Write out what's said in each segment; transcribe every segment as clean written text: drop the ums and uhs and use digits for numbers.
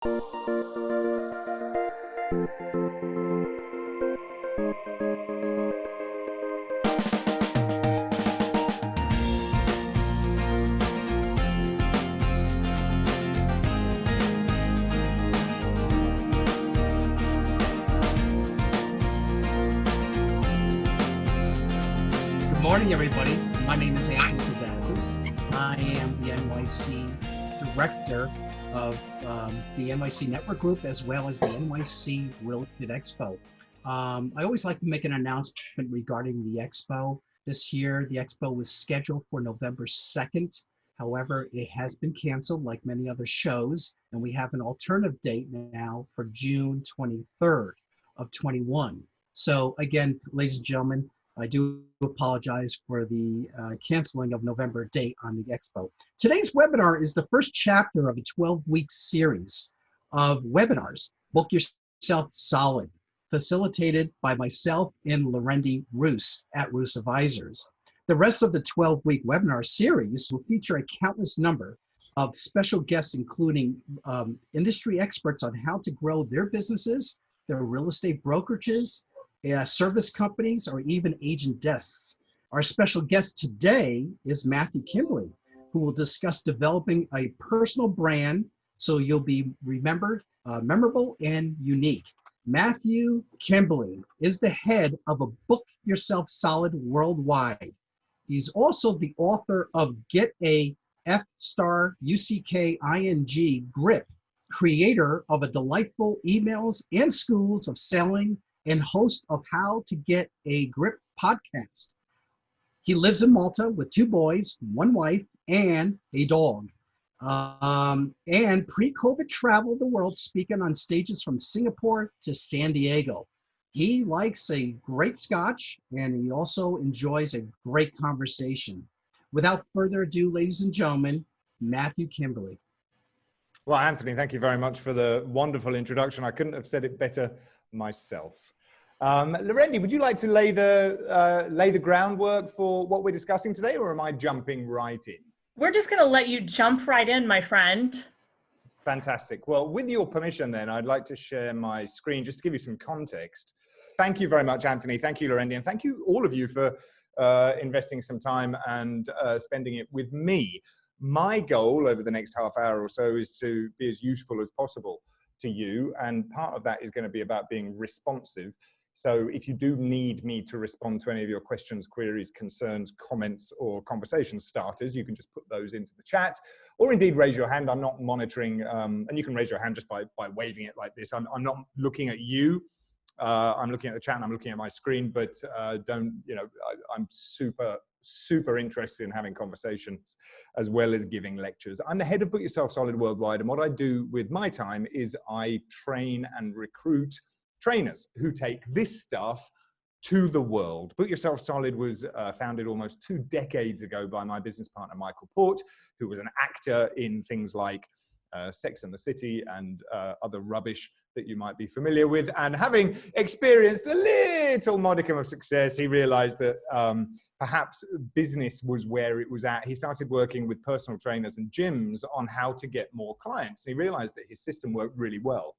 Good morning, everybody. My name is Anthony Kazazis. I am the NYC Director of the NYC Network Group, as well as the NYC Real Estate Expo. I always like to make an announcement regarding the Expo. This year, the Expo was scheduled for November 2nd. However, it has been canceled like many other shows, and we have an alternative date now for June 23rd of 21. So again, ladies and gentlemen, I do apologize for the canceling of November date on the Expo. Today's webinar is the first chapter of a 12-week series of webinars, Book Yourself Solid, facilitated by myself and Lorendi Roos at Roos Advisors. The rest of the 12-week webinar series will feature a countless number of special guests, including industry experts on how to grow their businesses, their real estate brokerages, service companies, or even agent desks. Our special guest today is Matthew Kimberley, who will discuss developing a personal brand so you'll be remembered, memorable, and unique. Matthew Kimberley is the head of a Book Yourself Solid Worldwide. He's also the author of Get a F*UCKING Grip, creator of a delightful emails and schools of selling, and host of How to Get a Grip podcast. He lives in Malta with 2 boys, 1 wife, and a dog. And pre-COVID traveled the world speaking on stages from Singapore to San Diego. He likes a great scotch, and he also enjoys a great conversation. Without further ado, ladies and gentlemen, Matthew Kimberley. Well, Anthony, thank you very much for the wonderful introduction. I couldn't have said it better myself. Lorendi, would you like to lay the groundwork for what we're discussing today, or am I jumping right in? We're just going to let you jump right in, my friend. Fantastic. Well, with your permission then, I'd like to share my screen just to give you some context. Thank you very much, Anthony. Thank you, Lorendi. And thank you, all of you, for investing some time and spending it with me. My goal over the next half hour or so is to be as useful as possible to you. And part of that is going to be about being responsive. So if you do need me to respond to any of your questions, queries, concerns, comments, or conversation starters, you can just put those into the chat, or indeed raise your hand. I'm not monitoring, and you can raise your hand just by waving it like this. I'm not looking at you. I'm looking at the chat and I'm looking at my screen, but I'm super interested in having conversations as well as giving lectures. I'm the head of Book Yourself Solid Worldwide, and what I do with my time is I train and recruit trainers who take this stuff to the world. Book Yourself Solid was founded almost 2 decades ago by my business partner, Michael Port, who was an actor in things like Sex and the City and other rubbish that you might be familiar with. And having experienced a little modicum of success, he realized that perhaps business was where it was at. He started working with personal trainers and gyms on how to get more clients. He realized that his system worked really well.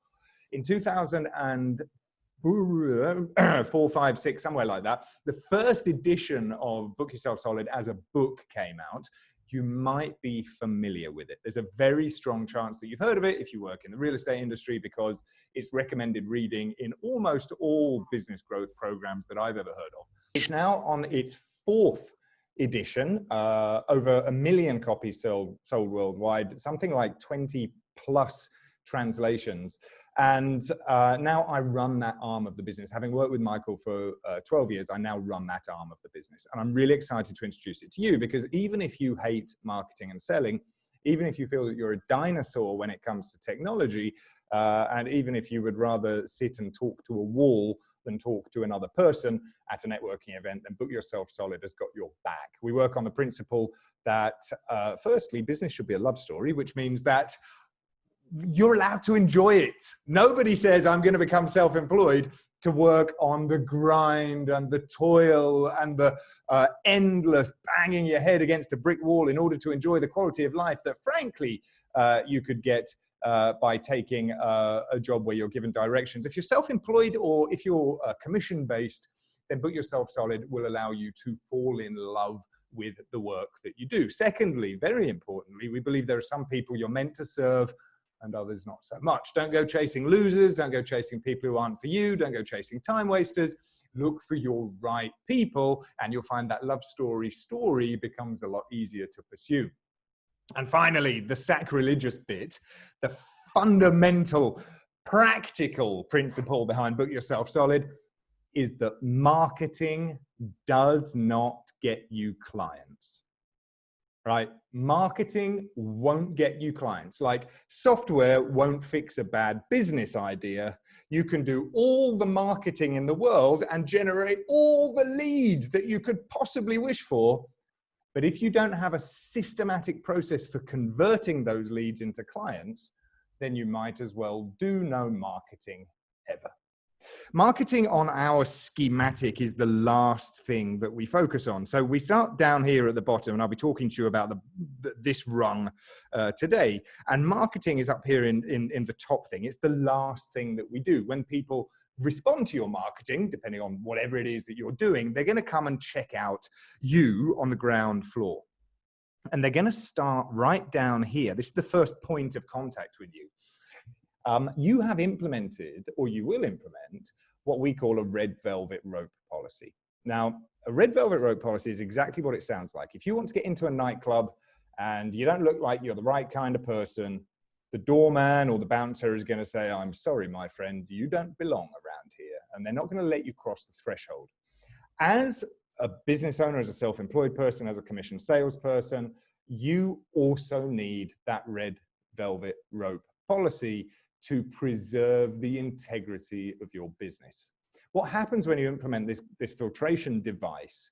In 2004, 5, 6, somewhere like that, the first edition of Book Yourself Solid as a book came out. You might be familiar with it. There's a very strong chance that you've heard of it if you work in the real estate industry, because it's recommended reading in almost all business growth programs that I've ever heard of. It's now on its 4th edition, over 1 million copies sold worldwide, something like 20 plus translations. And now I run that arm of the business. Having worked with Michael for 12 years, I now run that arm of the business. And I'm really excited to introduce it to you, because even if you hate marketing and selling, even if you feel that you're a dinosaur when it comes to technology, and even if you would rather sit and talk to a wall than talk to another person at a networking event, then Book Yourself Solid has got your back. We work on the principle that, firstly, business should be a love story, which means that you're allowed to enjoy it. Nobody says, I'm going to become self-employed to work on the grind and the toil and the endless banging your head against a brick wall in order to enjoy the quality of life that, frankly, you could get by taking a job where you're given directions. If you're self-employed or if you're commission-based, then Book Yourself Solid will allow you to fall in love with the work that you do. Secondly, very importantly, we believe there are some people you're meant to serve and others not so much. Don't go chasing losers. Don't go chasing people who aren't for you. Don't go chasing time wasters. Look for your right people, and you'll find that love story becomes a lot easier to pursue. And finally, the sacrilegious bit, the fundamental, practical principle behind Book Yourself Solid is that marketing does not get you clients, right? Marketing won't get you clients. Like software won't fix a bad business idea. You can do all the marketing in the world and generate all the leads that you could possibly wish for. But if you don't have a systematic process for converting those leads into clients, then you might as well do no marketing ever. Marketing on our schematic is the last thing that we focus on. So we start down here at the bottom, and I'll be talking to you about this rung today. And marketing is up here in the top thing. It's the last thing that we do. When people respond to your marketing, depending on whatever it is that you're doing, they're going to come and check out you on the ground floor. And they're going to start right down here. This is the first point of contact with you. You have implemented, or you will implement, what we call a red velvet rope policy. Now, a red velvet rope policy is exactly what it sounds like. If you want to get into a nightclub and you don't look like you're the right kind of person, the doorman or the bouncer is going to say, "I'm sorry, my friend, you don't belong around here." And they're not going to let you cross the threshold. As a business owner, as a self-employed person, as a commission salesperson, you also need that red velvet rope policy to preserve the integrity of your business. What happens when you implement this filtration device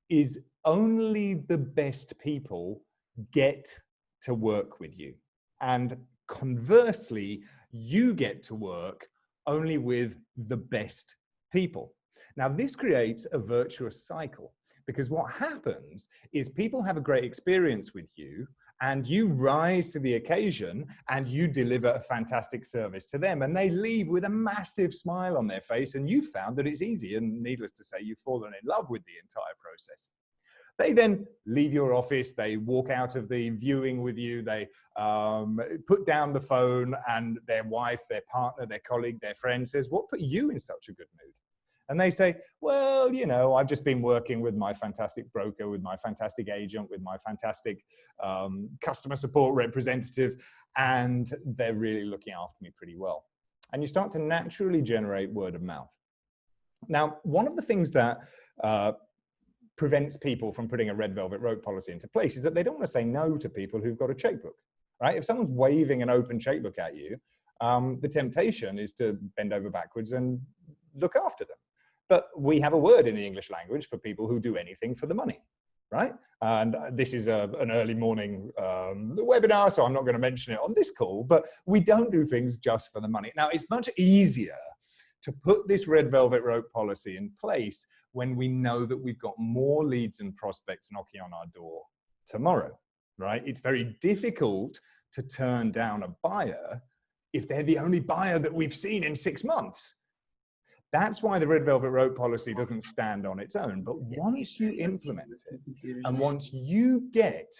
is only the best people get to work with you. And conversely, you get to work only with the best people. Now, this creates a virtuous cycle, because what happens is people have a great experience with you, and you rise to the occasion and you deliver a fantastic service to them, and they leave with a massive smile on their face, and you found that it's easy, and needless to say, you've fallen in love with the entire process. They then leave your office, they walk out of the viewing with you, they put down the phone, and their wife, their partner, their colleague, their friend says, "What put you in such a good mood?" And they say, "Well, you know, I've just been working with my fantastic broker, with my fantastic agent, with my fantastic customer support representative, and they're really looking after me pretty well." And you start to naturally generate word of mouth. Now, one of the things that prevents people from putting a red velvet rope policy into place is that they don't want to say no to people who've got a checkbook, right? If someone's waving an open checkbook at you, the temptation is to bend over backwards and look after them. But we have a word in the English language for people who do anything for the money, right? And this is an early morning webinar, so I'm not going to mention it on this call, but we don't do things just for the money. Now, it's much easier to put this red velvet rope policy in place when we know that we've got more leads and prospects knocking on our door tomorrow, right? It's very difficult to turn down a buyer if they're the only buyer that we've seen in 6 months. That's why the red velvet rope policy doesn't stand on its own. But once you implement it, and once you get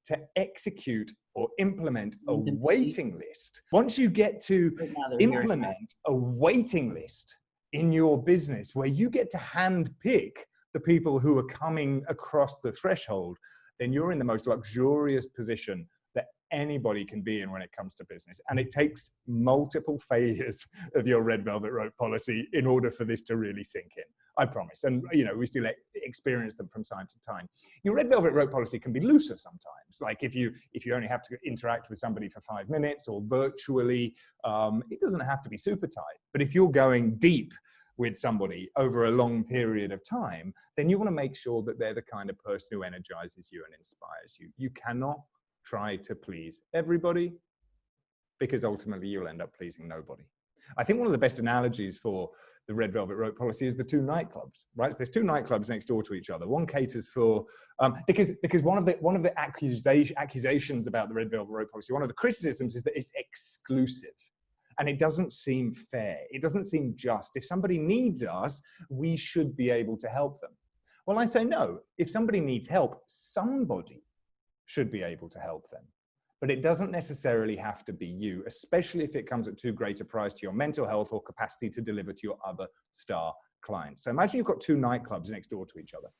to execute or implement a waiting list, once you get to implement a waiting list in your business where you get to hand pick the people who are coming across the threshold, then you're in the most luxurious position that anybody can be in when it comes to business. And it takes multiple failures of your red velvet rope policy in order for this to really sink in, I promise. And you know, we still experience them from time to time. Your red velvet rope policy can be looser sometimes. Like if you only have to interact with somebody for 5 minutes or virtually, it doesn't have to be super tight. But if you're going deep with somebody over a long period of time, then you want to make sure that they're the kind of person who energizes you and inspires you. You cannot try to please everybody, because ultimately you'll end up pleasing nobody. I think one of the best analogies for the Red Velvet Rope policy is the two nightclubs, right? So there's two nightclubs next door to each other. One caters for, because one of the accusations about the Red Velvet Rope policy, one of the criticisms is that it's exclusive. And it doesn't seem fair. It doesn't seem just. If somebody needs us, we should be able to help them. Well, I say no. If somebody needs help, somebody should be able to help them. But it doesn't necessarily have to be you, especially if it comes at too great a price to your mental health or capacity to deliver to your other star clients. So imagine you've got two nightclubs next door to each other.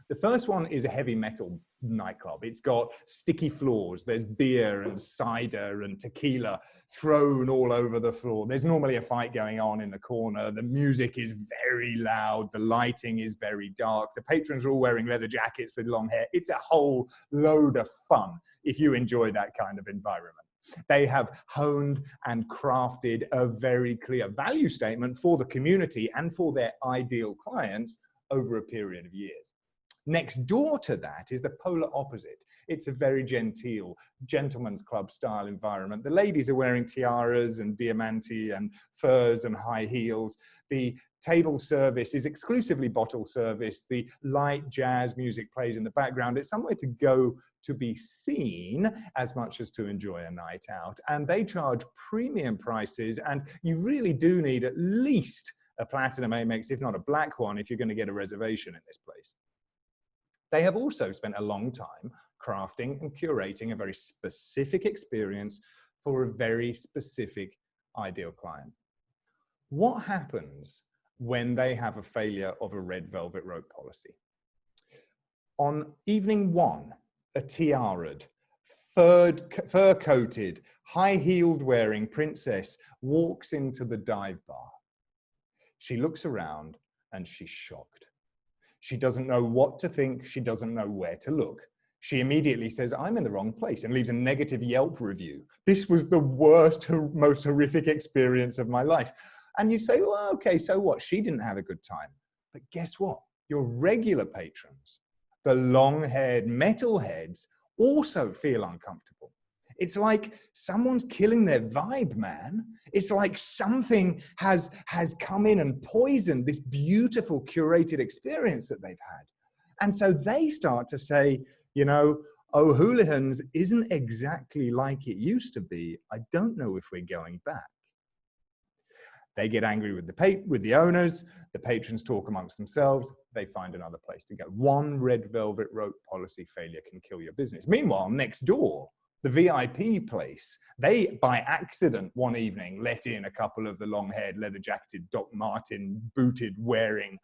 The first one is a heavy metal nightclub. It's got sticky floors. There's beer and cider and tequila thrown all over the floor. There's normally a fight going on in the corner. The music is very loud. The lighting is very dark. The patrons are all wearing leather jackets with long hair. It's a whole load of fun if you enjoy that kind of environment. They have honed and crafted a very clear value statement for the community and for their ideal clients over a period of years. Next door to that is the polar opposite. It's a very genteel, gentleman's club style environment. The ladies are wearing tiaras and diamanti and furs and high heels. The table service is exclusively bottle service. The light jazz music plays in the background. It's somewhere to go to be seen as much as to enjoy a night out. And they charge premium prices. And you really do need at least a platinum Amex, if not a black one, if you're going to get a reservation in this place. They have also spent a long time crafting and curating a very specific experience for a very specific ideal client. What happens when they have a failure of a Red Velvet Rope policy? On evening one, a tiara'd, fur-coated, high-heeled wearing princess walks into the dive bar. She looks around and she's shocked. She doesn't know what to think. She doesn't know where to look. She immediately says, I'm in the wrong place, and leaves a negative Yelp review. This was the worst, most horrific experience of my life. And you say, well, okay, so what? She didn't have a good time. But guess what? Your regular patrons, the long-haired metalheads, also feel uncomfortable. It's like someone's killing their vibe, man. It's like something has come in and poisoned this beautiful curated experience that they've had. And so they start to say, you know, O'Houlihan's isn't exactly like it used to be. I don't know if we're going back. They get angry with the owners. The patrons talk amongst themselves. They find another place to go. One Red Velvet Rope policy failure can kill your business. Meanwhile, next door, the VIP place, they, by accident, one evening, let in a couple of the long-haired, leather-jacketed, Doc Martin, booted, wearing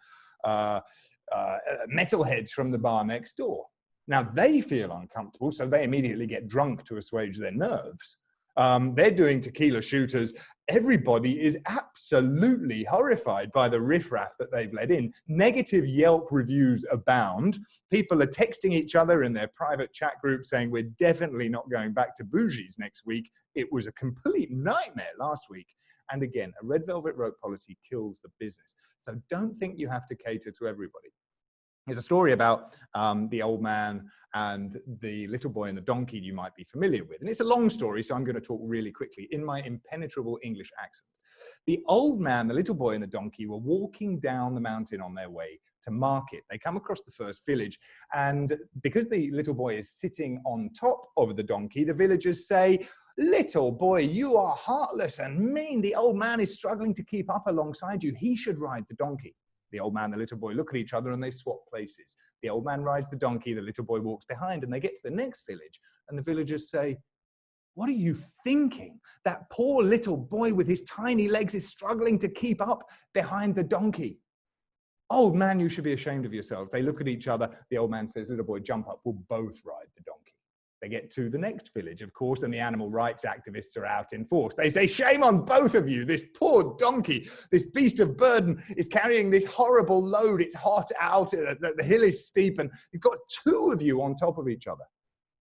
metalheads from the bar next door. Now, they feel uncomfortable, so they immediately get drunk to assuage their nerves. They're doing tequila shooters. Everybody is absolutely horrified by the riffraff that they've let in. Negative Yelp reviews abound. People are texting each other in their private chat group saying, we're definitely not going back to Bougie's next week. It was a complete nightmare last week. And again, a Red Velvet Rope policy kills the business. So don't think you have to cater to everybody. There's a story about the old man and the little boy and the donkey you might be familiar with. And it's a long story, so I'm going to talk really quickly in my impenetrable English accent. The old man, the little boy, and the donkey were walking down the mountain on their way to market. They come across the first village, and because the little boy is sitting on top of the donkey, the villagers say, little boy, you are heartless and mean. The old man is struggling to keep up alongside you. He should ride the donkey. The old man and the little boy look at each other and they swap places. The old man rides the donkey, the little boy walks behind, and they get to the next village. And the villagers say, what are you thinking? That poor little boy with his tiny legs is struggling to keep up behind the donkey. Old man, you should be ashamed of yourself. They look at each other. The old man says, little boy, jump up. We'll both ride the donkey. They get to the next village, of course, and the animal rights activists are out in force. They say, shame on both of you. This poor donkey, this beast of burden is carrying this horrible load. It's hot out. The hill is steep, and you've got two of you on top of each other.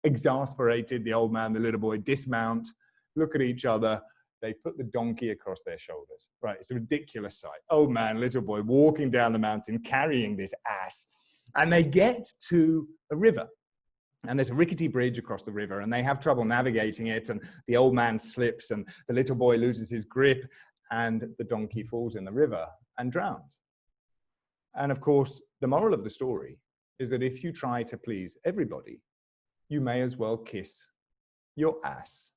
Exasperated, the old man, the little boy dismount, look at each other. They put the donkey across their shoulders. Right, it's a ridiculous sight. Old man, little boy walking down the mountain, carrying this ass. And they get to a river. And there's a rickety bridge across the river, and they have trouble navigating it, and the old man slips, and the little boy loses his grip, and the donkey falls in the river and drowns. And of course, the moral of the story is that if you try to please everybody, you may as well kiss your ass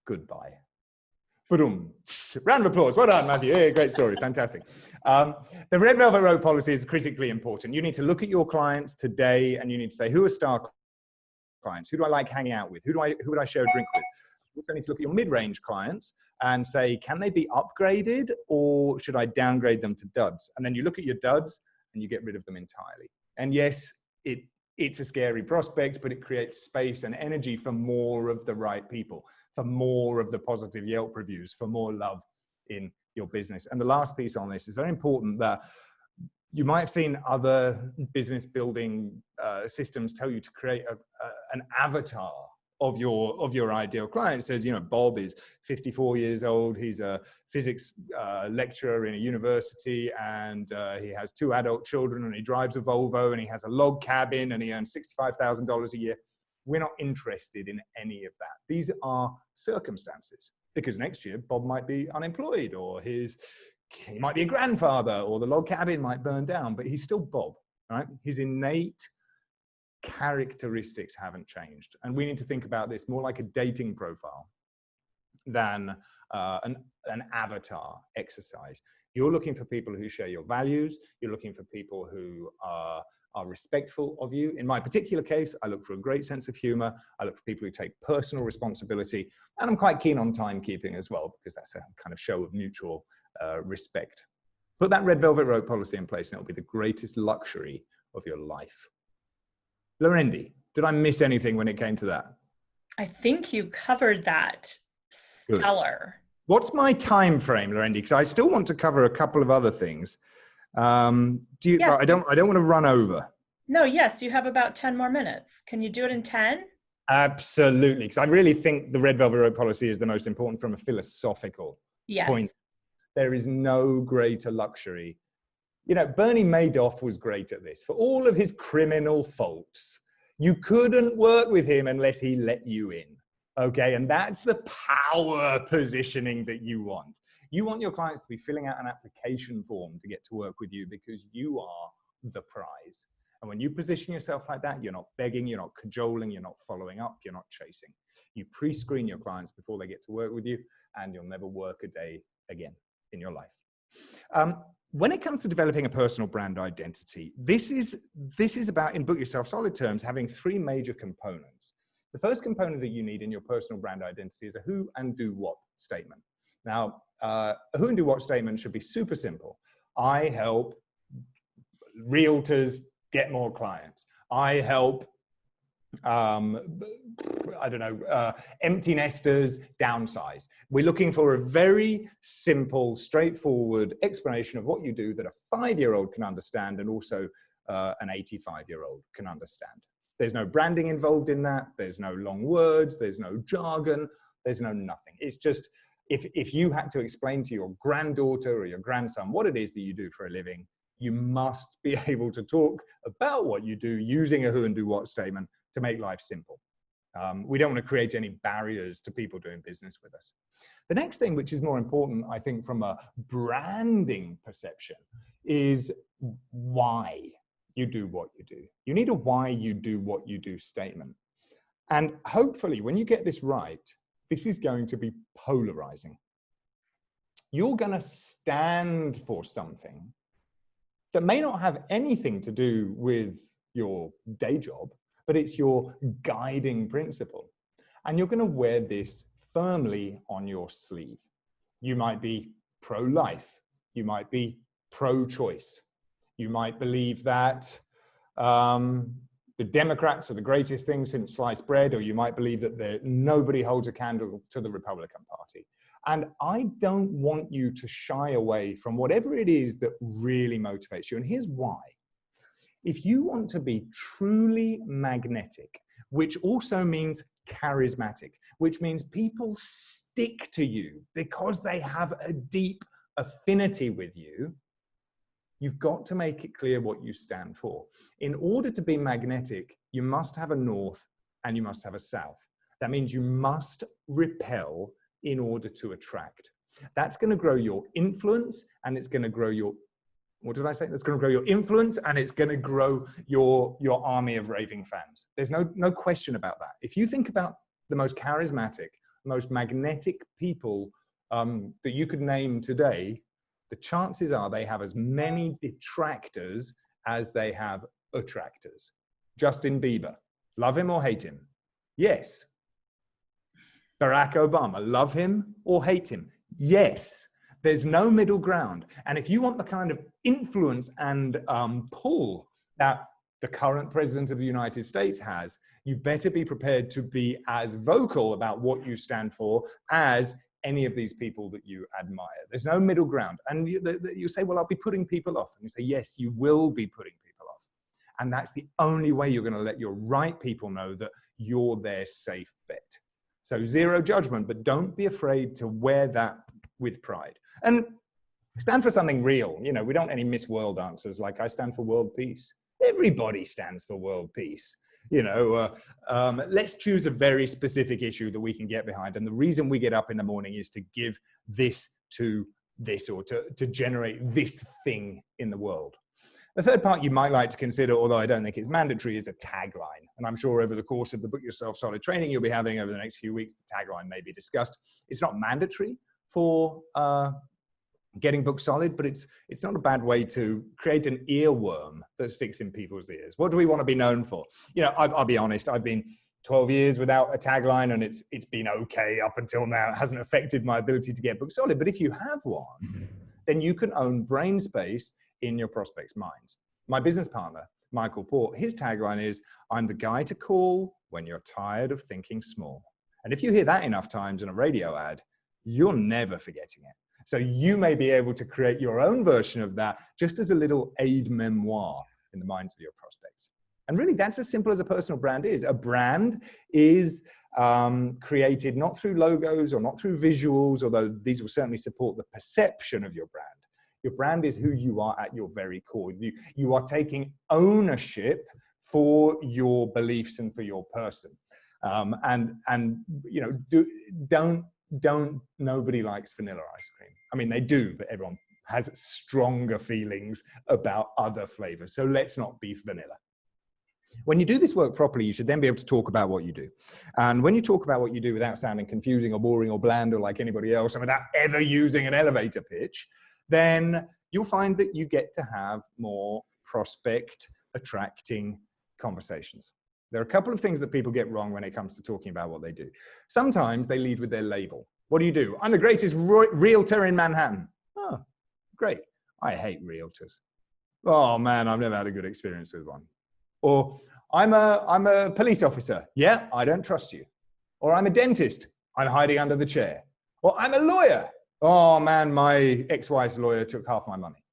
goodbye. Boom. Round of applause. Well done, Matthew. Hey, great story. Fantastic. The Red Velvet Road policy is critically important. You need to look at your clients today and you need to say, who are star clients? Who do I like hanging out with? Who would I share a drink with? You also need to look at your mid-range clients and say, can they be upgraded or should I downgrade them to duds? And then you look at your duds and you get rid of them entirely. And yes, it's a scary prospect, but it creates space and energy for more of the right people, for more of the positive Yelp reviews, for more love in your business. And the last piece on this is very important, that you might have seen other business building systems tell you to create an avatar of your ideal client. It says, you know, Bob is 54 years old. He's a physics lecturer in a university, and he has 2 adult children, and he drives a Volvo, and he has a log cabin, and he earns $65,000 a year. We're not interested in any of that. These are circumstances, because next year Bob might be unemployed, or he might be a grandfather, or the log cabin might burn down, but he's still Bob, right? His innate characteristics haven't changed. And we need to think about this more like a dating profile than an avatar exercise. You're looking for people who share your values. You're looking for people who are respectful of you. In my particular case, I look for a great sense of humor. I look for people who take personal responsibility. And I'm quite keen on timekeeping as well, because that's a kind of show of mutual respect. Put that Red Velvet Road policy in place and it'll be the greatest luxury of your life. Lorendi, did I miss anything when it came to that? I think you covered that. Stellar. Good. What's my time frame, Lorendi? Because I still want to cover a couple of other things. Yes. I don't want to run over. No, yes, you have about 10 more minutes. Can you do it in 10? Absolutely, because I really think the Red Velvet Road policy is the most important from a philosophical point. There is no greater luxury. You know, Bernie Madoff was great at this. For all of his criminal faults, you couldn't work with him unless he let you in. Okay, and that's the power positioning that you want. You want your clients to be filling out an application form to get to work with you because you are the prize. And when you position yourself like that, you're not begging, you're not cajoling, you're not following up, you're not chasing. You pre-screen your clients before they get to work with you, and you'll never work a day again in your life. When it comes to developing a personal brand identity, this is about, in Book Yourself Solid terms, having 3 major components. The first component that you need in your personal brand identity is a who and do what statement. Now, a who and do what statement should be super simple. I help realtors get more clients. I help, empty nesters downsize. We're looking for a very simple, straightforward explanation of what you do that a 5-year-old can understand, and also an 85-year-old can understand. There's no branding involved in that. There's no long words. There's no jargon. There's no nothing. It's just, if you had to explain to your granddaughter or your grandson what it is that you do for a living, you must be able to talk about what you do using a who and do what statement to make life simple. We don't want to create any barriers to people doing business with us. The next thing, which is more important, I think, from a branding perception, is why you do what you do. You need a why you do what you do statement. And hopefully, when you get this right, this is going to be polarizing. You're going to stand for something that may not have anything to do with your day job, but it's your guiding principle. And you're going to wear this firmly on your sleeve. You might be pro-life. You might be pro-choice. You might believe that the Democrats are the greatest thing since sliced bread, or you might believe that nobody holds a candle to the Republican Party. And I don't want you to shy away from whatever it is that really motivates you. And here's why. If you want to be truly magnetic, which also means charismatic, which means people stick to you because they have a deep affinity with you, you've got to make it clear what you stand for. In order to be magnetic, you must have a north and you must have a south. That means you must repel in order to attract. That's going to grow your influence, and it's going to grow your, what did I say? That's going to grow your influence, and it's going to grow your army of raving fans. There's no question about that. If you think about the most charismatic, most magnetic people that you could name today, the chances are they have as many detractors as they have attractors. Justin Bieber, love him or hate him? Yes. Barack Obama, love him or hate him? Yes. There's no middle ground. And if you want the kind of influence and pull that the current president of the United States has, you better be prepared to be as vocal about what you stand for as any of these people that you admire. There's no middle ground. And you say, well, I'll be putting people off. And you say, yes, you will be putting people off. And that's the only way you're going to let your right people know that you're their safe bet. So zero judgment, but don't be afraid to wear that with pride. And stand for something real. You know, we don't want any Miss World answers like I stand for world peace. Everybody stands for world peace. You know, let's choose a very specific issue that we can get behind. And the reason we get up in the morning is to give this to this, or to generate this thing in the world. The third part you might like to consider, although I don't think it's mandatory, is a tagline. And I'm sure over the course of the Book Yourself Solid training you'll be having over the next few weeks, the tagline may be discussed. It's not mandatory for getting book solid, but it's not a bad way to create an earworm that sticks in people's ears. What do we want to be known for? You know, I'll be honest, I've been 12 years without a tagline, and it's been okay up until now. It hasn't affected my ability to get book solid. But if you have one, then you can own brain space in your prospects' minds. My business partner, Michael Port, his tagline is, I'm the guy to call when you're tired of thinking small. And if you hear that enough times in a radio ad, you're never forgetting it. So you may be able to create your own version of that just as a little aid memoir in the minds of your prospects. And really, that's as simple as a personal brand is. A brand is created not through logos or not through visuals, although these will certainly support the perception of your brand. Your brand is who you are at your very core. You are taking ownership for your beliefs and for your person. And you know, don't nobody likes vanilla ice cream. I mean, they do, but everyone has stronger feelings about other flavors. So let's not be vanilla. When you do this work properly, you should then be able to talk about what you do. And when you talk about what you do without sounding confusing or boring or bland or like anybody else, and without ever using an elevator pitch, then you'll find that you get to have more prospect attracting conversations. There are a couple of things that people get wrong when it comes to talking about what they do. Sometimes they lead with their label. What do? I'm the greatest realtor in Manhattan. Oh, great. I hate realtors. Oh man, I've never had a good experience with one. Or I'm a police officer. Yeah, I don't trust you. Or I'm a dentist. I'm hiding under the chair. Or I'm a lawyer. Oh man, my ex-wife's lawyer took half my money.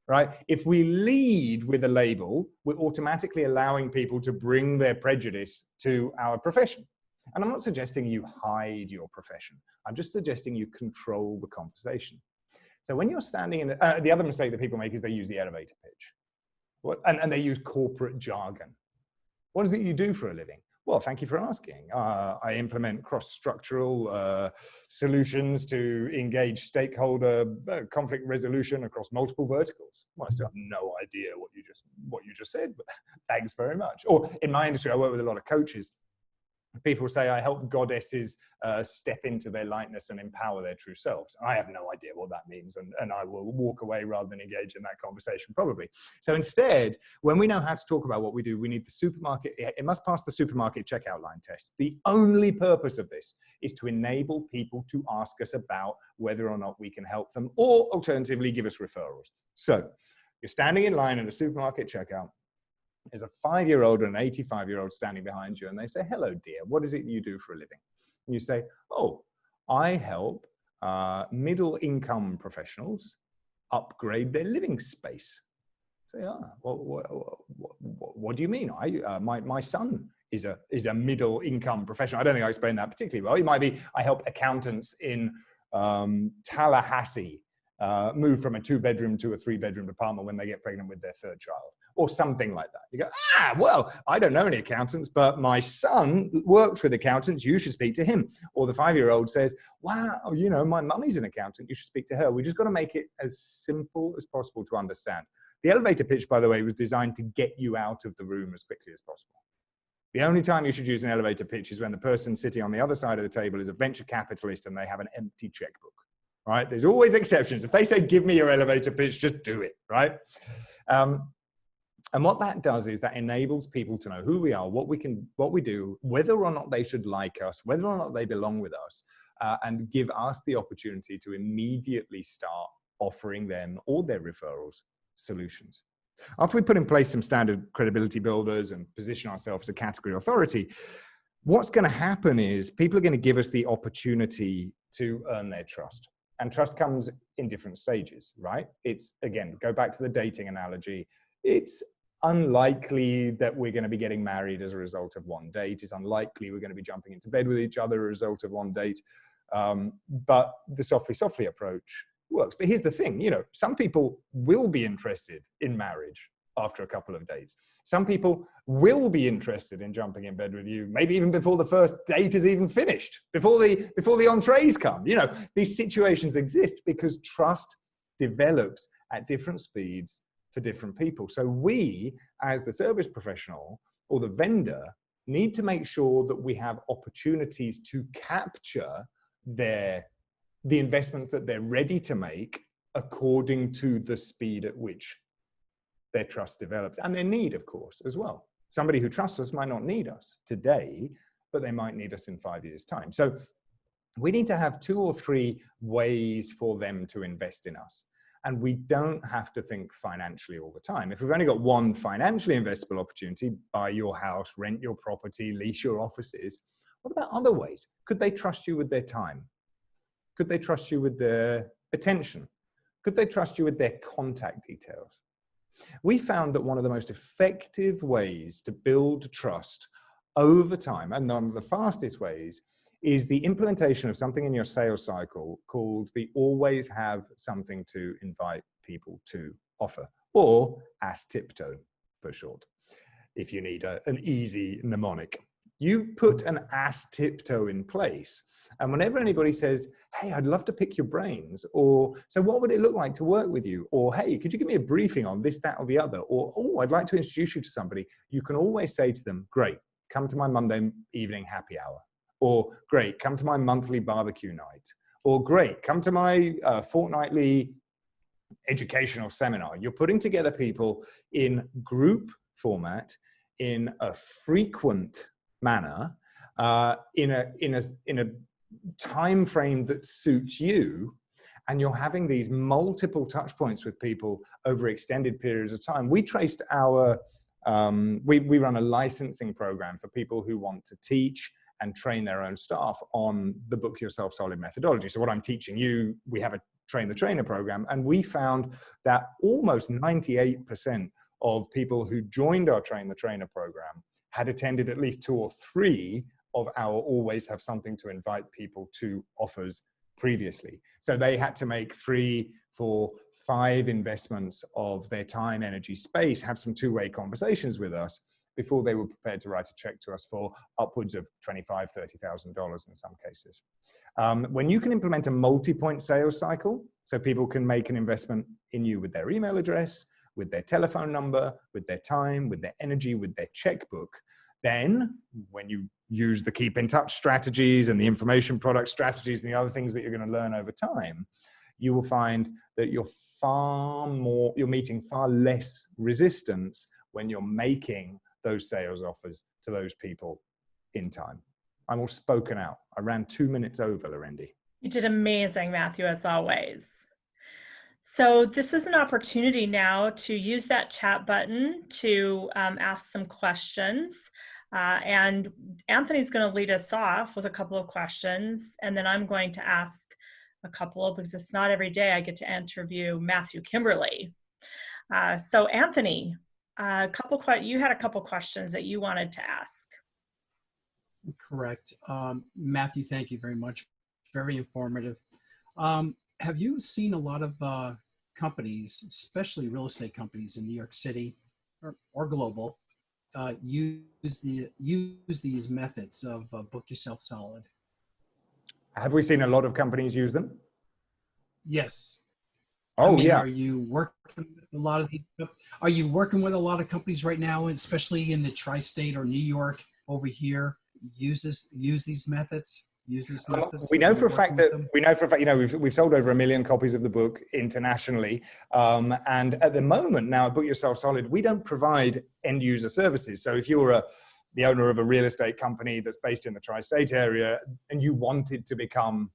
Right? If we lead with a label, we're automatically allowing people to bring their prejudice to our profession. And I'm not suggesting you hide your profession. I'm just suggesting you control the conversation. So when you're standing in, the other mistake that people make is they use the elevator pitch. And they use corporate jargon. What is it you do for a living? Well, thank you for asking. I implement cross-structural solutions to engage stakeholder conflict resolution across multiple verticals. Well, I still have no idea what you just said, but thanks very much. Or in my industry, I work with a lot of coaches. People say I help goddesses step into their lightness and empower their true selves. I have no idea what that means, and I will walk away rather than engage in that conversation, probably. So instead, when we know how to talk about what we do, we need the supermarket. It must pass the supermarket checkout line test. The only purpose of this is to enable people to ask us about whether or not we can help them, or alternatively, give us referrals. So you're standing in line at a supermarket checkout. There's a 5-year-old and an 85-year-old standing behind you, and they say, hello, dear, what is it you do for a living? And you say, oh, I help middle-income professionals upgrade their living space. Say, what do you mean? My son is a middle-income professional. I don't think I explained that particularly well. It might be, I help accountants in Tallahassee move from a 2-bedroom to a 3-bedroom apartment when they get pregnant with their 3rd child. or something like that. You go, well, I don't know any accountants, but my son works with accountants. You should speak to him. Or the 5-year-old says, wow, my mummy's an accountant. You should speak to her. We just got to make it as simple as possible to understand. The elevator pitch, by the way, was designed to get you out of the room as quickly as possible. The only time you should use an elevator pitch is when the person sitting on the other side of the table is a venture capitalist and they have an empty checkbook, right? There's always exceptions. If they say, give me your elevator pitch, just do it, right? And what that does is that enables people to know who we are, what we do, whether or not they should like us, whether or not they belong with us, and give us the opportunity to immediately start offering them or their referrals solutions. After we put in place some standard credibility builders and position ourselves as a category authority, what's going to happen is people are going to give us the opportunity to earn their trust. And trust comes in different stages, right? It's, again, go back to the dating analogy. It's unlikely that we're going to be getting married as a result of one date. It's unlikely we're going to be jumping into bed with each other as a result of one date. But the softly approach works. But here's the thing, some people will be interested in marriage after a couple of dates. Some people will be interested in jumping in bed with you, maybe even before the first date is even finished, before the entrees come. These situations exist because trust develops at different speeds for different people. So we, as the service professional or the vendor, need to make sure that we have opportunities to capture the investments that they're ready to make according to the speed at which their trust develops, and their need, of course, as well. Somebody who trusts us might not need us today, but they might need us in 5 years' time. So we need to have 2 or 3 ways for them to invest in us. And we don't have to think financially all the time. If we've only got one financially investable opportunity, buy your house, rent your property, lease your offices, what about other ways? Could they trust you with their time? Could they trust you with their attention? Could they trust you with their contact details? We found that one of the most effective ways to build trust over time, and one of the fastest ways, is the implementation of something in your sales cycle called the always have something to invite people to offer, or ASTIPTO for short, if you need an easy mnemonic. You put an ASTIPTO in place, and whenever anybody says, hey, I'd love to pick your brains, or so what would it look like to work with you, or hey, could you give me a briefing on this, that, or the other, or oh, I'd like to introduce you to somebody, you can always say to them, great, come to my Monday evening happy hour. Or great, come to my monthly barbecue night. Or great, come to my fortnightly educational seminar. You're putting together people in group format, in a frequent manner, in a time frame that suits you, and you're having these multiple touch points with people over extended periods of time. We traced our, we run a licensing program for people who want to teach and train their own staff on the Book Yourself Solid methodology. So what I'm teaching you, we have a Train the Trainer program, and we found that almost 98% of people who joined our Train the Trainer program had attended at least 2 or 3 of our always have something to invite people to offers previously. So they had to make 3, 4, 5 investments of their time, energy, space, have some two-way conversations with us before they were prepared to write a check to us for upwards of $25,000, $30,000 in some cases. When you can implement a multi-point sales cycle, so people can make an investment in you with their email address, with their telephone number, with their time, with their energy, with their checkbook, then when you use the keep in touch strategies and the information product strategies and the other things that you're going to learn over time, you will find that you're meeting far less resistance when you're making those sales offers to those people in time. I'm all spoken out. I ran 2 minutes over, Lorendi. You did amazing, Matthew, as always. So this is an opportunity now to use that chat button to ask some questions. And Anthony's going to lead us off with a couple of questions, and then I'm going to ask a couple, because it's not every day I get to interview Matthew Kimberley. So Anthony, you had a couple questions that you wanted to ask. Correct. Matthew, thank you very much. Very informative. Have you seen a lot of companies, especially real estate companies in New York City, or global use these methods of book yourself solid? Have we seen a lot of companies use them? Yes. I Oh, mean, yeah. are you working with a lot of are you working with a lot of companies right now, especially in the tri-state or New York over here, use these methods? We know Are you for a working fact with that them? we've sold over 1 million copies of the book internationally, and at the moment now at Book Yourself Solid, we don't provide end user services. So if you're the owner of a real estate company that's based in the tri-state area and you wanted to become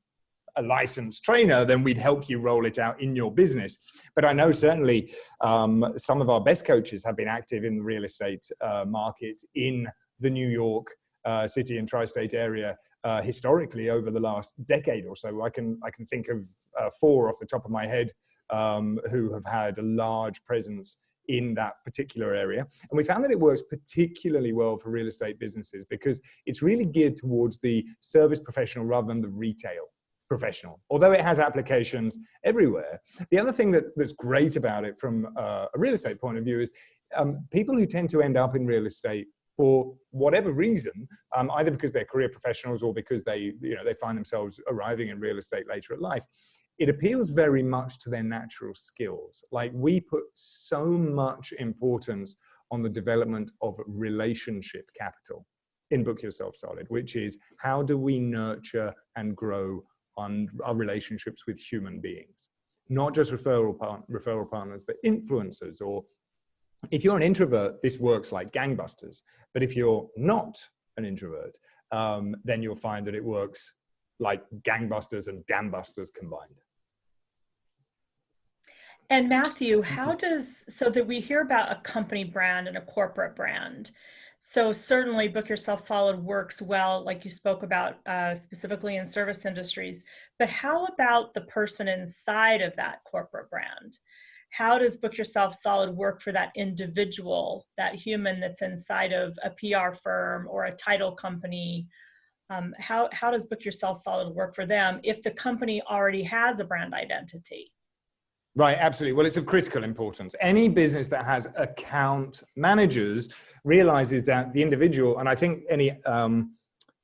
a licensed trainer, then we'd help you roll it out in your business. But I know certainly some of our best coaches have been active in the real estate market in the New York City and tri-state area historically over the last decade or so. I can think of 4 off the top of my head who have had a large presence in that particular area. And we found that it works particularly well for real estate businesses because it's really geared towards the service professional rather than the retail professional, although it has applications everywhere. The other thing that's great about it from a real estate point of view is people who tend to end up in real estate for whatever reason, either because they're career professionals or because they find themselves arriving in real estate later in life, it appeals very much to their natural skills. Like, we put so much importance on the development of relationship capital in Book Yourself Solid, which is how do we nurture and grow on our relationships with human beings, not just referral partners, but influencers. Or if you're an introvert, this works like gangbusters. But if you're not an introvert, then you'll find that it works like gangbusters and dambusters combined. And Matthew, so that we hear about a company brand and a corporate brand. So certainly Book Yourself Solid works well, like you spoke about, specifically in service industries, but how about the person inside of that corporate brand? How does Book Yourself Solid work for that individual, that human that's inside of a PR firm or a title company? How does Book Yourself Solid work for them if the company already has a brand identity? Right, absolutely. Well, it's of critical importance. Any business that has account managers realizes that the individual, and I think any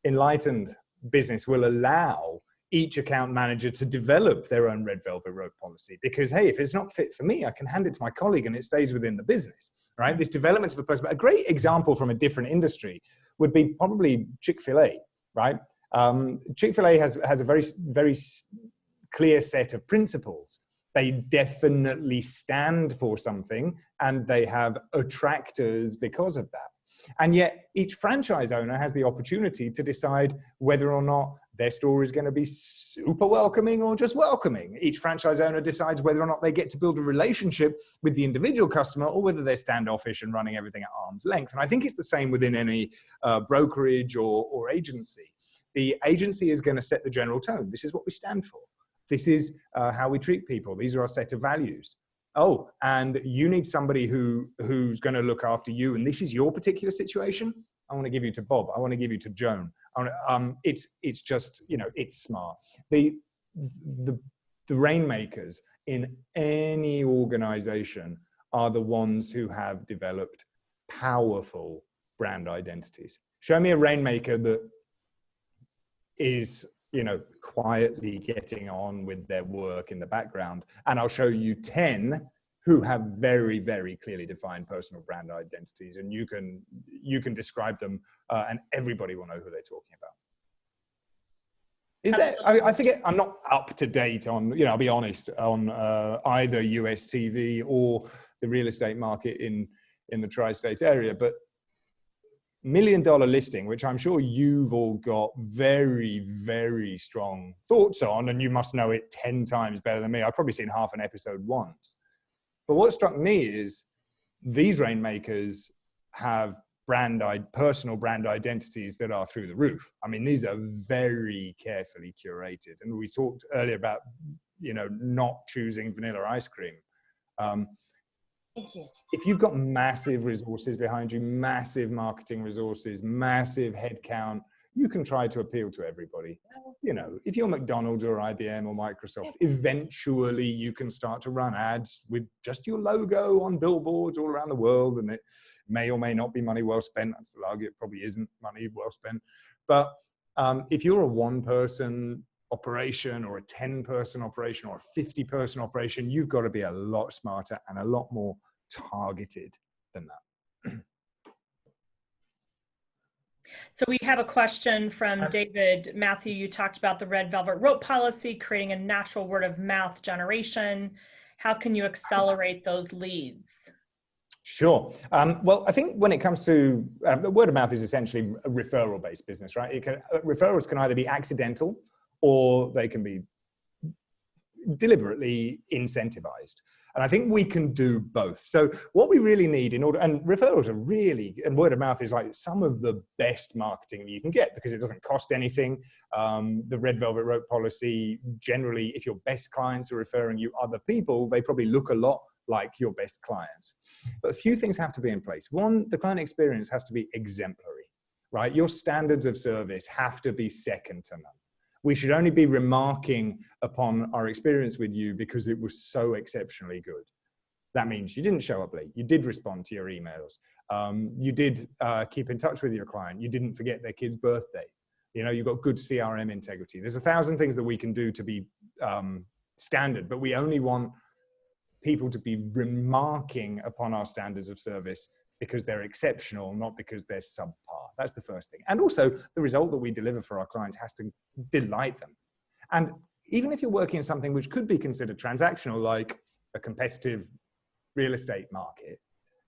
enlightened business will allow each account manager to develop their own red velvet rope policy, because hey, if it's not fit for me, I can hand it to my colleague and it stays within the business, right? This development of a person. A great example from a different industry would be probably Chick-fil-A, right? Chick-fil-A has a very, very clear set of principles. They definitely stand for something and they have attractors because of that. And yet each franchise owner has the opportunity to decide whether or not their store is going to be super welcoming or just welcoming. Each franchise owner decides whether or not they get to build a relationship with the individual customer or whether they're standoffish and running everything at arm's length. And I think it's the same within any brokerage or agency. The agency is going to set the general tone. This is what we stand for. This is how we treat people. These are our set of values. Oh, and you need somebody who's going to look after you, and this is your particular situation. I want to give you to Bob. I want to give you to Joan. It's just, it's smart. The rainmakers in any organization are the ones who have developed powerful brand identities. Show me a rainmaker that is quietly getting on with their work in the background, and I'll show you 10 who have very, very clearly defined personal brand identities, and you can describe them, and everybody will know who they're talking about. Is there? I forget. I'm not up to date on. I'll be honest, on either US TV or the real estate market in the tri-state area, but $1 million listing, which I'm sure you've all got very, very strong thoughts on, and you must know it 10 times better than me. I've probably seen half an episode once. But what struck me is these rainmakers have personal brand identities that are through the roof. I mean, these are very carefully curated. And we talked earlier about, not choosing vanilla ice cream. If you've got massive resources behind you, massive marketing resources, massive headcount, you can try to appeal to everybody. You know, if you're McDonald's or IBM or Microsoft, eventually you can start to run ads with just your logo on billboards all around the world, and it may or may not be money well spent. I'd still argue it probably isn't money well spent. But if you're a one-person operation or a 10-person operation or a 50-person operation, you've got to be a lot smarter and a lot more targeted than that. So we have a question from David. Matthew, you talked about the red velvet rope policy, creating a natural word of mouth generation. How can you accelerate those leads? Sure. Well, I think when it comes to word of mouth is essentially a referral-based business, right? Referrals can either be accidental or they can be deliberately incentivized. And I think we can do both. So what we really need in order, and referrals are really, and word of mouth is like some of the best marketing you can get because it doesn't cost anything. The red velvet rope policy, generally, if your best clients are referring you other people, they probably look a lot like your best clients. But a few things have to be in place. One, the client experience has to be exemplary, right? Your standards of service have to be second to none. We should only be remarking upon our experience with you because it was so exceptionally good. That means you didn't show up late. You did respond to your emails. You did keep in touch with your client. You didn't forget their kid's birthday. You know, you've got good CRM integrity. There's 1,000 things that we can do to be standard, but we only want people to be remarking upon our standards of service because they're exceptional, not because they're subpar. That's the first thing. And also the result that we deliver for our clients has to delight them. And even if you're working in something which could be considered transactional, like a competitive real estate market,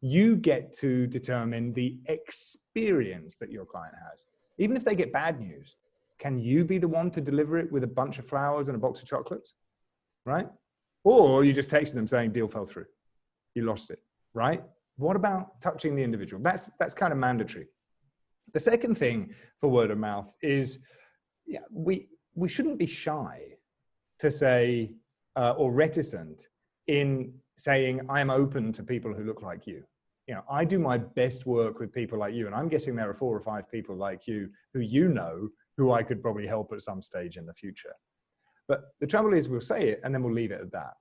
you get to determine the experience that your client has. Even if they get bad news, can you be the one to deliver it with a bunch of flowers and a box of chocolates, right? Or you just texted them saying deal fell through, you lost it, right? What about touching the individual? That's kind of mandatory. The second thing for word of mouth is, yeah, we shouldn't be shy to say or reticent in saying I'm open to people who look like you. You know, I do my best work with people like you, and I'm guessing there are 4 or 5 people like you who I could probably help at some stage in the future. But the trouble is we'll say it and then we'll leave it at that.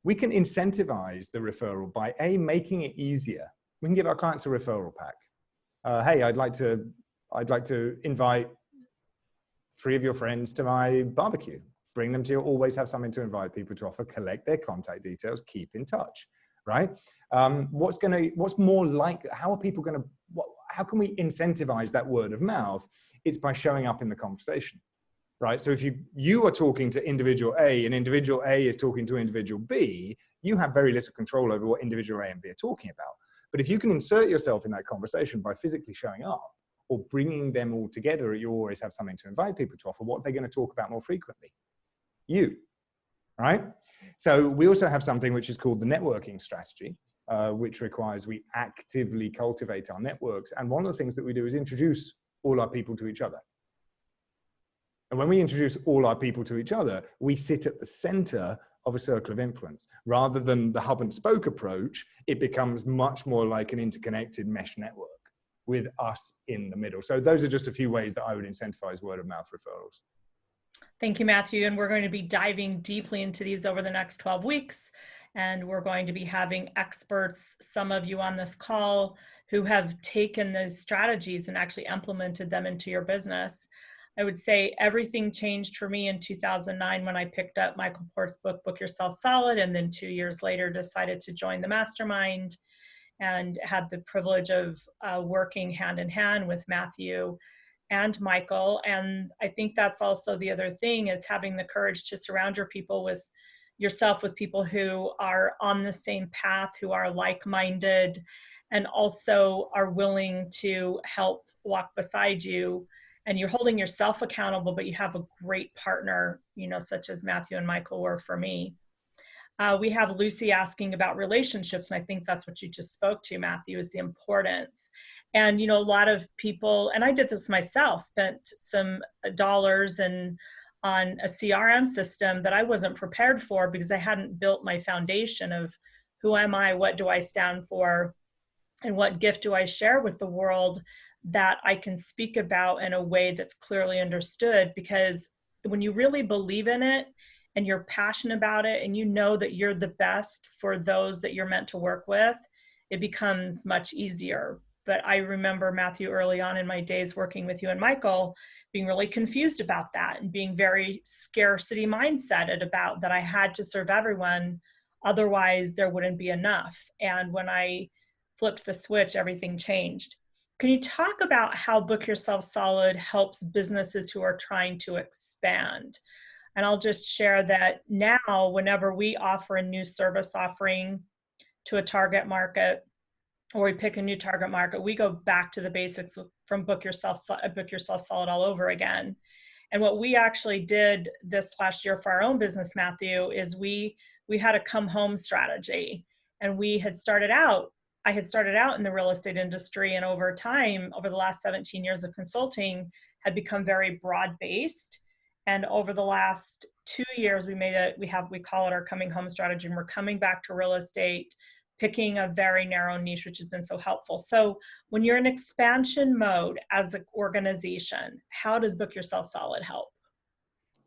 We can incentivize the referral by making it easier. We can give our clients a referral pack. Hey, I'd like to invite 3 of your friends to my barbecue. Bring them to you. Always have something to invite people to offer. Collect their contact details. Keep in touch, right? What's more like? How are people going to? How can we incentivize that word of mouth? It's by showing up in the conversation. Right. So if you are talking to individual A and individual A is talking to individual B, you have very little control over what individual A and B are talking about. But if you can insert yourself in that conversation by physically showing up or bringing them all together, you always have something to invite people to offer. What they're going to talk about more frequently? You. Right. So we also have something which is called the networking strategy, which requires we actively cultivate our networks. And one of the things that we do is introduce all our people to each other. And when we introduce all our people to each other, we sit at the center of a circle of influence. Rather than the hub and spoke approach, it becomes much more like an interconnected mesh network with us in the middle. So those are just a few ways that I would incentivize word of mouth referrals. Thank you, Matthew. And we're going to be diving deeply into these over the next 12 weeks. And we're going to be having experts, some of you on this call, who have taken those strategies and actually implemented them into your business. I would say everything changed for me in 2009 when I picked up Michael Port's book, Book Yourself Solid, and then 2 years later decided to join the mastermind and had the privilege of working hand in hand with Matthew and Michael. And I think that's also the other thing, is having the courage to surround yourself with people who are on the same path, who are like-minded, and also are willing to help walk beside you. And you're holding yourself accountable, but you have a great partner, you know, such as Matthew and Michael were for me. We have Lucy asking about relationships. And I think that's what you just spoke to, Matthew, is the importance. And, you know, a lot of people, and I did this myself, spent some dollars on a CRM system that I wasn't prepared for because I hadn't built my foundation of who am I, what do I stand for, and what gift do I share with the world, that I can speak about in a way that's clearly understood, because when you really believe in it and you're passionate about it and you know that you're the best for those that you're meant to work with, it becomes much easier. But I remember, Matthew, early on in my days working with you and Michael, being really confused about that and being very scarcity mindseted about that I had to serve everyone, otherwise there wouldn't be enough. And when I flipped the switch, everything changed. Can you talk about how Book Yourself Solid helps businesses who are trying to expand? And I'll just share that now, whenever we offer a new service offering to a target market, or we pick a new target market, we go back to the basics from Book Yourself Solid all over again. And what we actually did this last year for our own business, Matthew, is we had a come home strategy. And I had started out in the real estate industry, and over time, over the last 17 years of consulting, had become very broad-based. And over the last 2 years, we call it our coming home strategy, and we're coming back to real estate, picking a very narrow niche, which has been so helpful. So when you're in expansion mode as an organization, how does Book Yourself Solid help?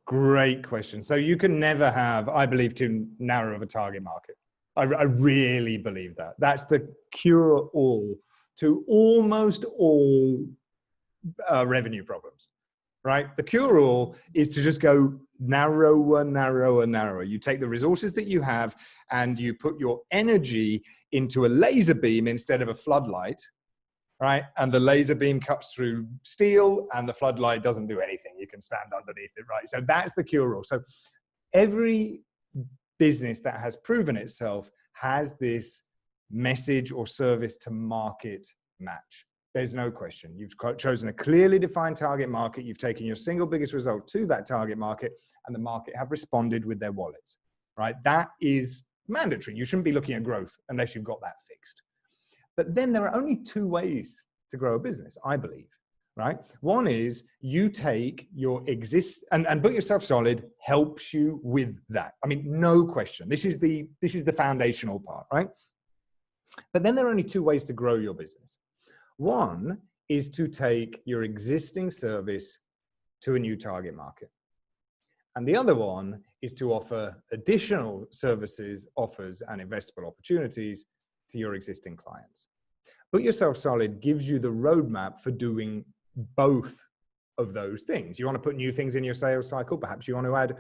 Great question. So you can never have, I believe, too narrow of a target market. I really believe that. That's the cure-all to almost all revenue problems, right? The cure-all is to just go narrower, narrower, narrower. You take the resources that you have and you put your energy into a laser beam instead of a floodlight, right? And the laser beam cuts through steel and the floodlight doesn't do anything. You can stand underneath it, right? So that's the cure-all. So every business that has proven itself has this message or service to market match. There's no question. You've chosen a clearly defined target market. You've taken your single biggest result to that target market, and the market have responded with their wallets, right? That is mandatory. You shouldn't be looking at growth unless you've got that fixed. But then there are only two ways to grow a business, I believe, right? One is you take your and Book Yourself Solid helps you with that. I mean, no question. This is the foundational part, right? But then there are only two ways to grow your business. One is to take your existing service to a new target market. And the other one is to offer additional services, offers, and investable opportunities to your existing clients. Book Yourself Solid gives you the roadmap for doing both of those things. You want to put new things in your sales cycle. Perhaps you want to add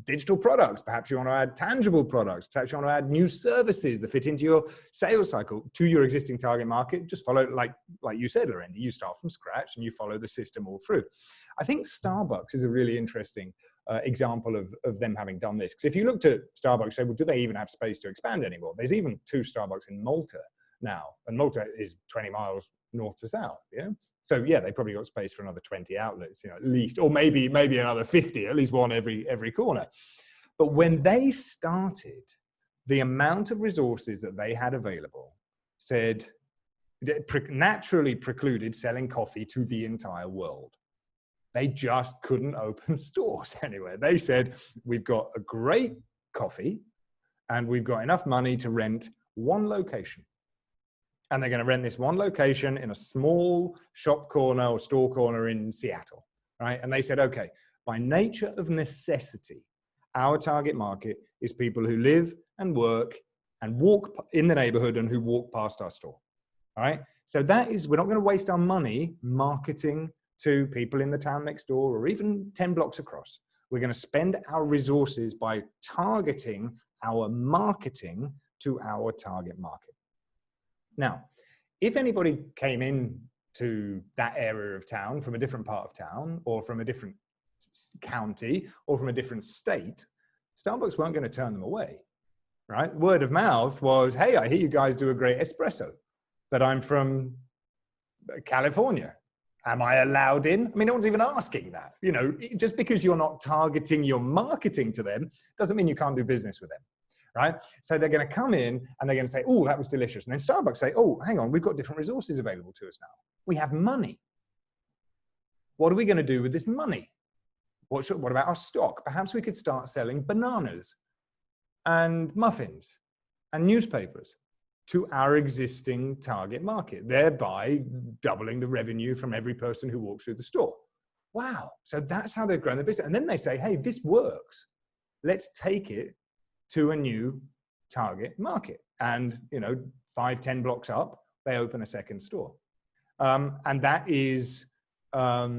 digital products. Perhaps you want to add tangible products. Perhaps you want to add new services that fit into your sales cycle to your existing target market. Just follow, like you said, Lorendi, you start from scratch and you follow the system all through. I think Starbucks is a really interesting example of them having done this. Because if you looked at Starbucks, say, well, do they even have space to expand anymore? There's even 2 Starbucks in Malta now, and Malta is 20 miles north to south. Yeah. So yeah, they probably got space for another 20 outlets, you know, at least, or maybe another 50, at least one every corner. But when they started, the amount of resources that they had available naturally precluded selling coffee to the entire world. They just couldn't open stores anywhere. They said, we've got a great coffee and we've got enough money to rent one location. And they're going to rent this one location in a small shop corner or store corner in Seattle, right? And they said, okay, by nature of necessity, our target market is people who live and work and walk in the neighborhood and who walk past our store, all right? So that is, we're not going to waste our money marketing to people in the town next door or even 10 blocks across. We're going to spend our resources by targeting our marketing to our target market. Now, if anybody came in to that area of town from a different part of town or from a different county or from a different state, Starbucks weren't going to turn them away, right? Word of mouth was, hey, I hear you guys do a great espresso, but I'm from California. Am I allowed in? I mean, no one's even asking that. You know, just because you're not targeting your marketing to them doesn't mean you can't do business with them. Right? So they're going to come in and they're going to say, oh, that was delicious. And then Starbucks say, oh, hang on, we've got different resources available to us now. We have money. What are we going to do with this money? What about our stock? Perhaps we could start selling bananas and muffins and newspapers to our existing target market, thereby doubling the revenue from every person who walks through the store. Wow. So that's how they've grown their business. And then they say, hey, this works. Let's take it to a new target market. And, 5-10 blocks up, they open a second store. And that is a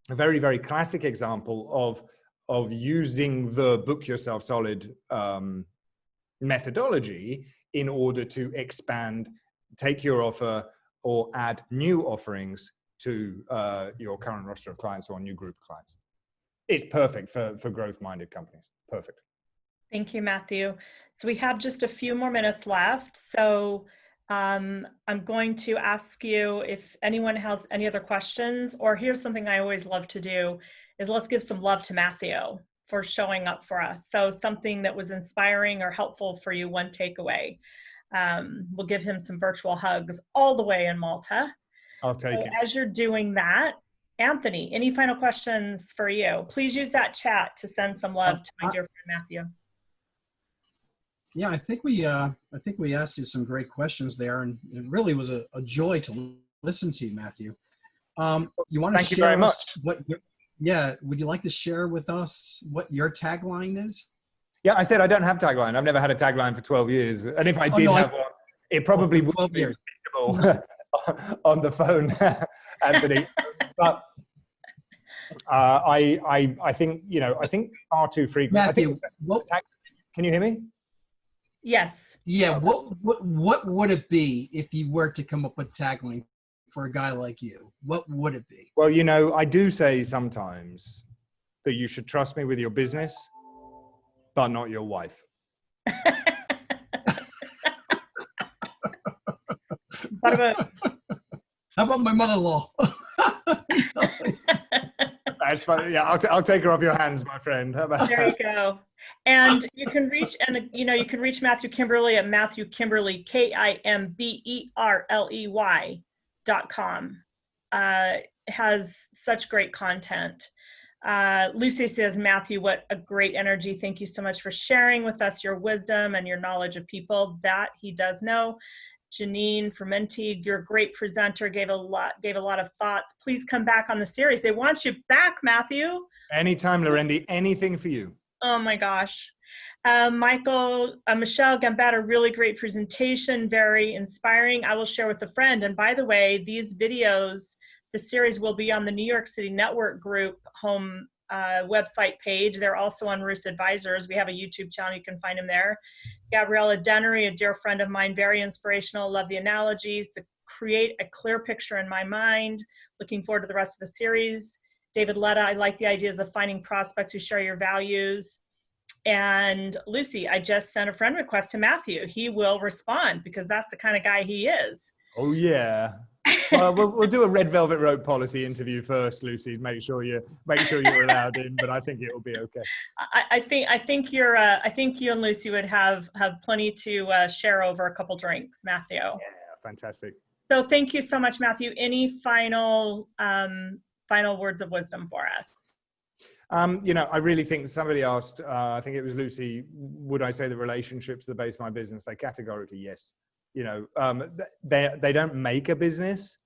very, very classic example of using the book yourself solid methodology in order to expand, take your offer or add new offerings to your current roster of clients or a new group of clients. It's perfect for growth-minded companies. Perfect. Thank you, Matthew. So we have just a few more minutes left. So I'm going to ask you if anyone has any other questions, or here's something I always love to do is let's give some love to Matthew for showing up for us. So something that was inspiring or helpful for you, one takeaway. We'll give him some virtual hugs all the way in Malta. I'll take it. As you're doing that, Anthony, any final questions for you? Please use that chat to send some love to my dear friend Matthew. Yeah, I think we asked you some great questions there, and it really was a joy to listen to you, Matthew. You want to share with us would you like to share with us what your tagline is? Yeah, I said I don't have tagline. I've never had a tagline for 12 years. And if I did have one, it probably wouldn't be reachable on the phone, Anthony. But I think, I think far too frequent. Matthew, can you hear me? Yes. Yeah. What would it be if you were to come up with a tagline for a guy like you? What would it be? Well, I do say sometimes that you should trust me with your business, but not your wife. How about my mother-in-law? That's fine. Yeah, I'll take her off your hands, my friend. How about there you go. And you can reach Matthew Kimberley at Matthew Kimberley, KIMBERLEY.com. Has such great content. Lucy says, Matthew, what a great energy. Thank you so much for sharing with us your wisdom and your knowledge of people. That he does know. Janine Fermenti, you're a great presenter, gave a lot of thoughts. Please come back on the series. They want you back, Matthew. Anytime, Lorendi, anything for you. Oh my gosh. Michelle Gambetta, really great presentation, very inspiring. I will share with a friend. And by the way, these videos, the series will be on the New York City Network Group home website page. They're also on Roos Advisors. We have a YouTube channel. You can find them there. Gabriella Dennery, a dear friend of mine, very inspirational. Love the analogies to create a clear picture in my mind. Looking forward to the rest of the series. David Letta, I like the ideas of finding prospects who share your values. And Lucy, I just sent a friend request to Matthew. He will respond because that's the kind of guy he is. Oh yeah. Well, we'll do a red velvet rope policy interview first, Lucy. Make sure you're allowed in, but I think it will be okay. I think you and Lucy would have plenty to share over a couple drinks, Matthew. Yeah, fantastic. So thank you so much, Matthew. Any final words of wisdom for us? I really think somebody asked, I think it was Lucy, would I say the relationships are the base of my business? I categorically, yes. They don't make a business,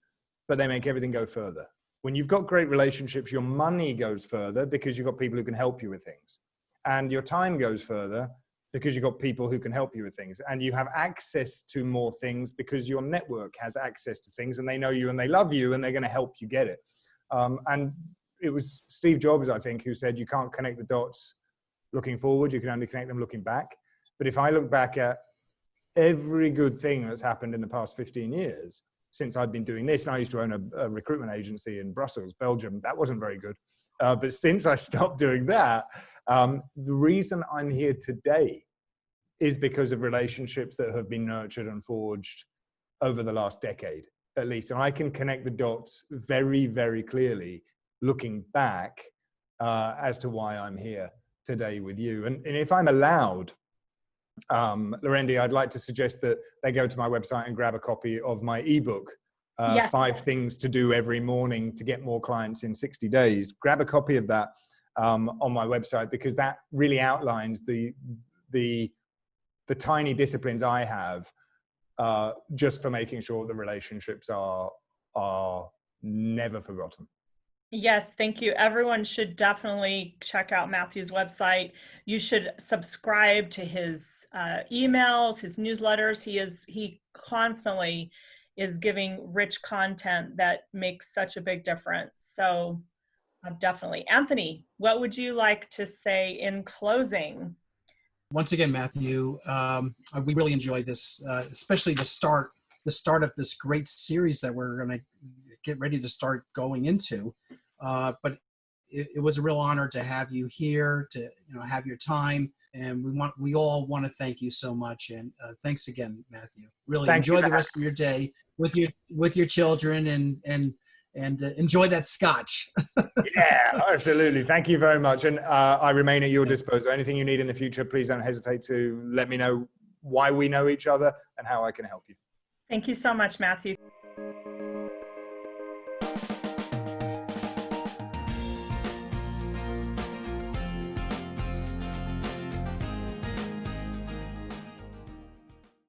but they make everything go further. When you've got great relationships, your money goes further because you've got people who can help you with things. And your time goes further because you've got people who can help you with things. And you have access to more things because your network has access to things and they know you and they love you and they're going to help you get it. And it was Steve Jobs, I think, who said you can't connect the dots looking forward, you can only connect them looking back. But if I look back at every good thing that's happened in the past 15 years since I've been doing this, and I used to own a recruitment agency in Brussels, Belgium, that wasn't very good. But since I stopped doing that, the reason I'm here today is because of relationships that have been nurtured and forged over the last decade, at least. And I can connect the dots very, very clearly looking back as to why I'm here today with you. And if I'm allowed, Lorendi, I'd like to suggest that they go to my website and grab a copy of my ebook, Yes. 5 Things to Do Every Morning to Get More Clients in 60 Days. Grab a copy of that on my website, because that really outlines the tiny disciplines I have just for making sure the relationships are never forgotten. Yes, thank you. Everyone should definitely check out Matthew's website. You should subscribe to his emails, his newsletters. He constantly is giving rich content that makes such a big difference. So definitely. Anthony, what would you like to say in closing? Once again, Matthew, we really enjoyed this, especially the start of this great series that we're going to get ready to start going into. But it was a real honor to have you here, to have your time, and we all want to thank you so much. And thanks again, Matthew. Really enjoy the rest of your day with your children, and enjoy that scotch. Yeah, absolutely. Thank you very much. And I remain at your disposal. Anything you need in the future, please don't hesitate to let me know why we know each other and how I can help you. Thank you so much, Matthew.